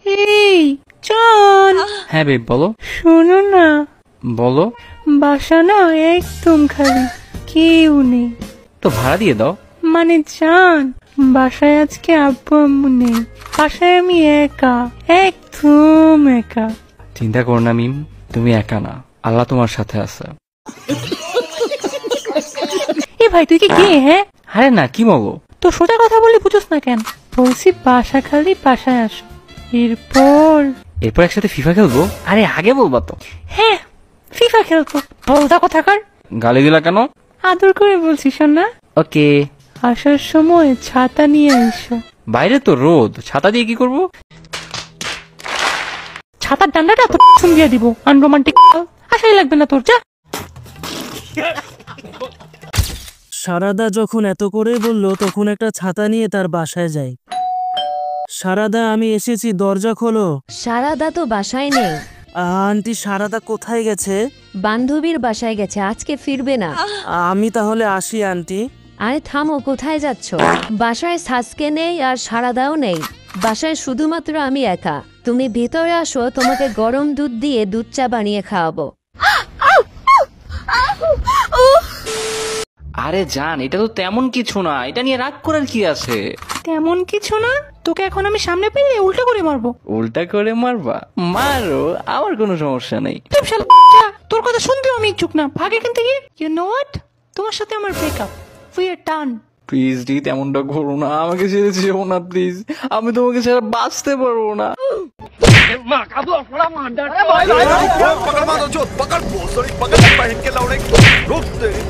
এই জান। হ্যাঁ বেব বলো। শোনো না, বলো। বাসা না একদম খালি, কেউ নেই। তো ভাড়া দিয়ে দাও। মানে জান, বাসায় আজকে আব্বু আম্মু নেই, বাসায় আমি একা, একদম একা। চিন্তা করো না মিম, তুমি একা না, আল্লাহ তোমার সাথে আছে। এ ভাই তুই কি গে? হ্যাঁ আরে না, কি বলো? তো সোজা কথা বলি বুঝোস না কেন? বলছি বাসা খালি, বাসায় আসো। এরপর এরপর একসাথে ফিফা খেলবো? আরে আগে বলবা তো। হ্যাঁ ফিফা খেলবো। বলদা কোথাকার। গালি দিলা কেন? আদর করে বলছি শোন না। ওকে। আসার সময় ছাতা নিয়ে আইসো। বাইরে তো রোদ, ছাতা দিয়ে কি করব? ছাতার ডান্ডাটা তো দিয়ে দিব। আনরোমান্টিক আশাই লাগবে না তোর, যা। সারাদা যখন এত করে বলল তখন একটা ছাতা নিয়ে তার বাসায় যাই। সারাদা, আমি এসেছি, দরজা খোলো। সারাদা তো বাসায় নেই। আন্টি, সারাদা কোথায় গেছে? বান্ধবীর বাসায় গেছে, আজকে ফিরবে না। আমি তাহলে আসি আন্টি। আরে থামো, কোথায় যাচ্ছ? বাসায় সাসকে নেই আর সারাদাও নেই, বাসায় শুধুমাত্র আমি একা। তুমি ভেতরে আসো, তোমাকে গরম দুধ দিয়ে দুধ চা বানিয়ে খাওয়াবো। আরে জান, এটা তো তেমন কিছু না, এটা নিয়ে রাগ করার কি আছে? তেমন কিছু না, তোকে এখন আমি সামনে পেলে উল্টা করে মারবো। উল্টা করে মারবা? মারো, আমার কোনো সমস্যা নেই। চুপ শালা, যা। তোর কথা শুনতেও আমি ইচ্ছুক না, ভাগ এখান থেকে। ইউ নো হোয়াট, তোমার সাথে আমার breakup, we are done. Please D, তেমনটা করো না, আমাকে ছেড়ে যেও না প্লিজ, আমি তোমাকে ছাড়া বাঁচতে পারবো না। पकड़ मारो जो पकड़ बहुत सारी पकड़ पहन के लौड़े रोक दे ले